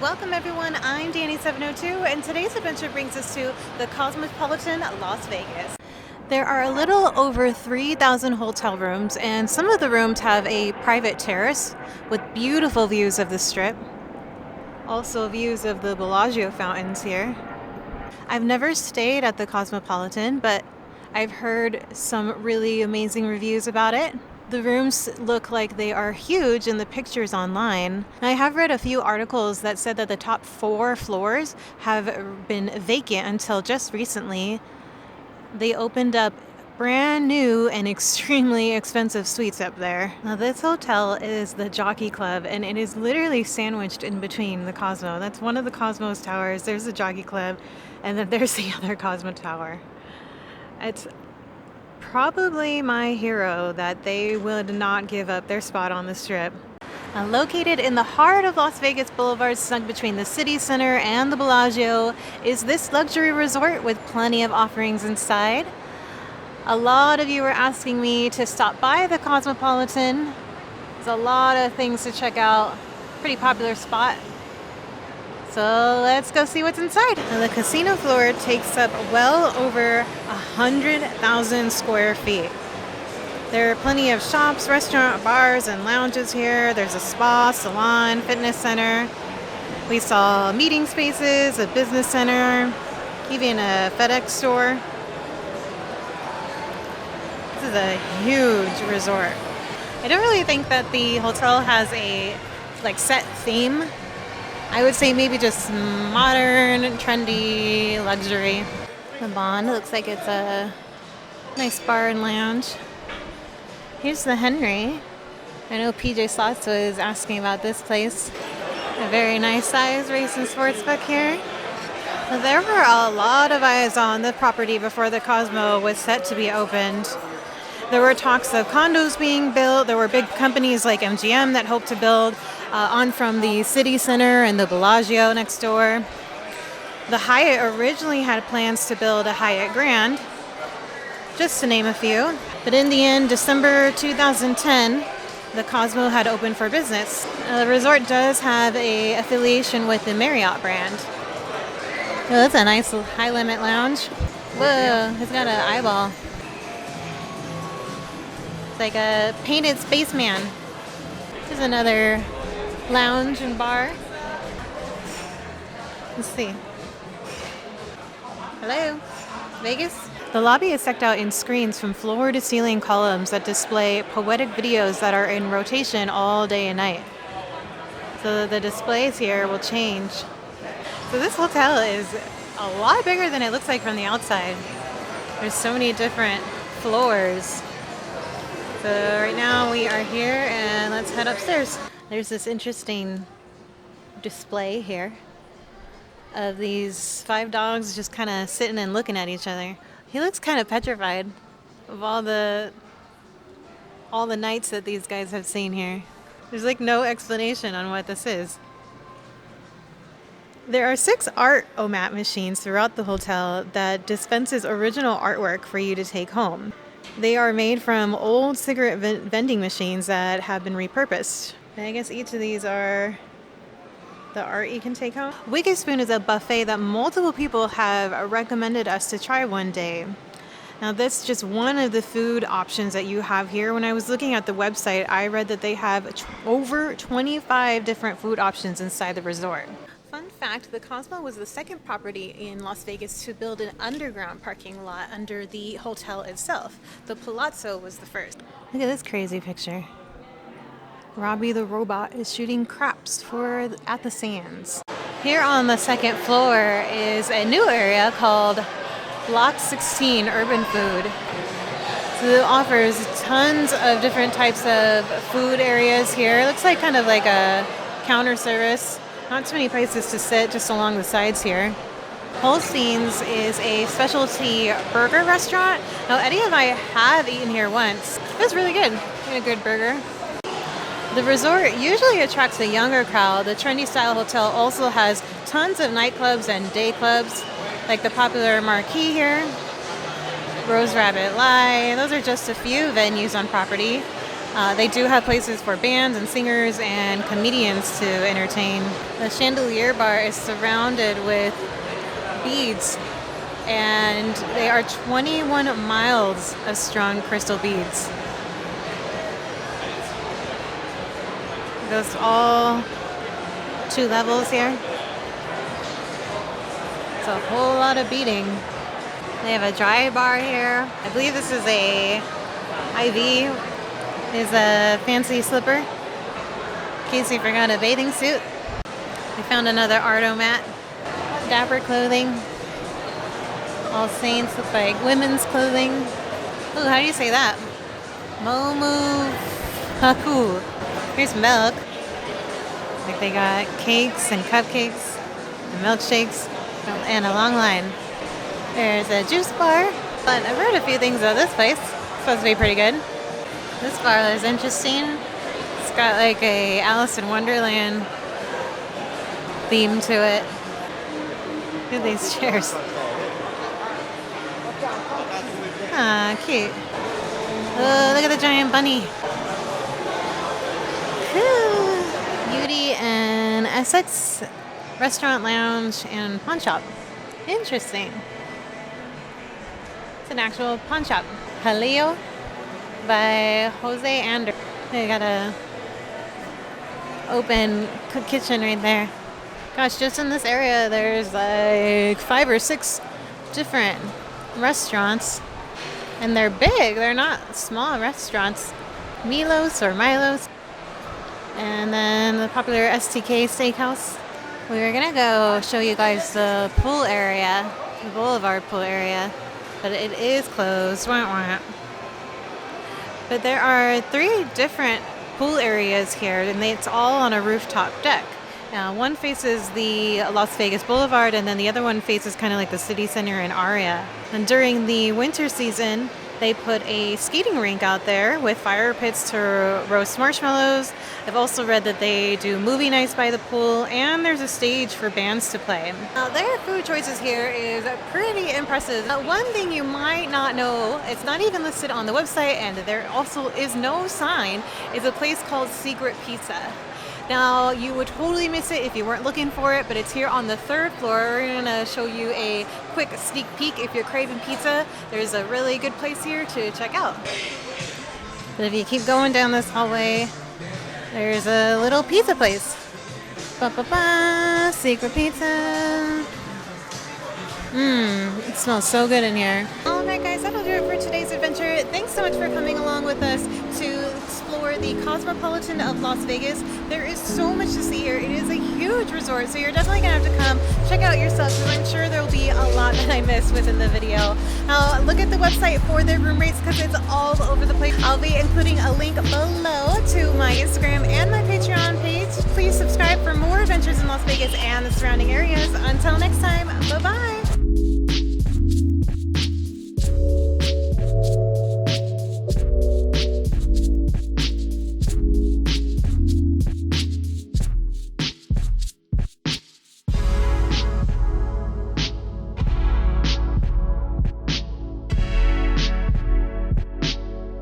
Welcome everyone, I'm Dani702 and today's adventure brings us to the Cosmopolitan Las Vegas. There are a little over 3,000 hotel rooms and some of the rooms have a private terrace with beautiful views of the Strip. Also views of the Bellagio fountains here. I've never stayed at the Cosmopolitan, but I've heard some really amazing reviews about it. The rooms look like they are huge in the pictures online. I have read a few articles that said that the top 4 floors have been vacant until just recently. They opened up brand new and extremely expensive suites up there. Now this hotel is the Jockey Club and it is literally sandwiched in between the Cosmo. That's one of the Cosmo's towers. There's the Jockey Club and then there's the other Cosmo tower. It's probably my hero that they would not give up their spot on the Strip. Located in the heart of Las Vegas Boulevard, snug between the city center and the Bellagio, is this luxury resort with plenty of offerings inside. A lot of you were asking me to stop by the Cosmopolitan. There's a lot of things to check out. Pretty popular spot. So let's go see what's inside. Now, the casino floor takes up well over 100,000 square feet. There are plenty of shops, restaurants, bars, and lounges here. There's a spa, salon, fitness center. We saw meeting spaces, a business center, even a FedEx store. This is a huge resort. I don't really think that the hotel has a set theme. I would say maybe just modern, trendy, luxury. The Bond looks like it's a nice bar and lounge. Here's the Henry. I know PJ Slots was asking about this place. A very nice size race and sports book here. There were a lot of eyes on the property before the Cosmo was set to be opened. There were talks of condos being built. There were big companies like MGM that hoped to build on from the city center and the Bellagio next door. The Hyatt originally had plans to build a Hyatt Grand, just to name a few. But in the end, December 2010, the Cosmo had opened for business. The resort does have an affiliation with the Marriott brand. Oh, that's a nice high-limit lounge. Whoa, it's got an eyeball. It's like a painted spaceman. There's another lounge and bar. Let's see. Hello, Vegas? The lobby is decked out in screens from floor to ceiling columns that display poetic videos that are in rotation all day and night. So the displays here will change. So this hotel is a lot bigger than it looks like from the outside. There's so many different floors. So right now we are here and let's head upstairs. There's this interesting display here of these 5 dogs just kind of sitting and looking at each other. He looks kind of petrified of all the nights that these guys have seen here. There's no explanation on what this is. There are 6 art OMAT machines throughout the hotel that dispenses original artwork for you to take home. They are made from old cigarette vending machines that have been repurposed. And I guess each of these are the art you can take home. Wicked Spoon is a buffet that multiple people have recommended us to try one day. Now that's just one of the food options that you have here. When I was looking at the website, I read that they have over 25 different food options inside the resort. Fun fact, the Cosmo was the second property in Las Vegas to build an underground parking lot under the hotel itself. The Palazzo was the first. Look at this crazy picture. Robbie the robot is shooting craps at the Sands. Here on the second floor is a new area called Block 16 Urban Food. So it offers tons of different types of food areas here. It looks like kind of like a counter service. Not too many places to sit, just along the sides here. Holstein's is a specialty burger restaurant. Now, Eddie and I have eaten here once. It was really good. A good burger. The resort usually attracts a younger crowd. The trendy style hotel also has tons of nightclubs and day clubs, like the popular Marquee here, Rose Rabbit Lie. Those are just a few venues on property. They do have places for bands and singers and comedians to entertain. The chandelier bar is surrounded with beads, and they are 21 miles of strong crystal beads. It goes all 2 levels here. It's a whole lot of beading. They have a dry bar here. I believe this is a IV. Is a fancy slipper in case you forgot a bathing suit. We found another Ardo mat. Dapper clothing. All Saints look like women's clothing. Ooh, how do you say that? Momu Haku. Here's milk. Like they got cakes and cupcakes and milkshakes and a long line. There's a juice bar. But I've heard a few things about this place. It's supposed to be pretty good. This bar is interesting. It's got like a Alice in Wonderland theme to it. Look at these chairs. Ah, cute. Oh, look at the giant bunny. Cool. Beauty and Essex Restaurant, Lounge, and Pawn Shop. Interesting. It's an actual pawn shop. Jaleo by Jose Ander. They got a open kitchen right there. Gosh, just in this area there's like 5 or 6 different restaurants, and they're big. They're not small restaurants. Milos or Milos, and then the popular STK Steakhouse. We were gonna go show you guys the pool area, the Boulevard pool area, but it is closed. Wah, wah. But there are 3 different pool areas here, and it's all on a rooftop deck. One faces the Las Vegas Boulevard, and then the other one faces kind of like the city center in Aria. And during the winter season, they put a skating rink out there with fire pits to roast marshmallows. I've also read that they do movie nights by the pool, and there's a stage for bands to play. Now, their food choices here is pretty impressive. One thing you might not know, it's not even listed on the website, and there also is no sign, is a place called Secret Pizza. Now, you would totally miss it if you weren't looking for it, but it's here on the 3rd floor. We're gonna show you a quick sneak peek if you're craving pizza. There's a really good place here to check out. But if you keep going down this hallway, there's a little pizza place. Ba-ba-ba, Secret Pizza. It smells so good in here. Alright guys, that'll do it for today's adventure. Thanks so much for coming along with us to explore the Cosmopolitan of Las Vegas. There is so much to see here. It is a huge resort, so you're definitely going to have to come check out yourself, because I'm sure there will be a lot that I missed within the video. Now, look at the website for the room rates, because it's all over the place. I'll be including a link below to my Instagram and my Patreon page. Please subscribe for more adventures in Las Vegas and the surrounding areas. Until next time, bye-bye!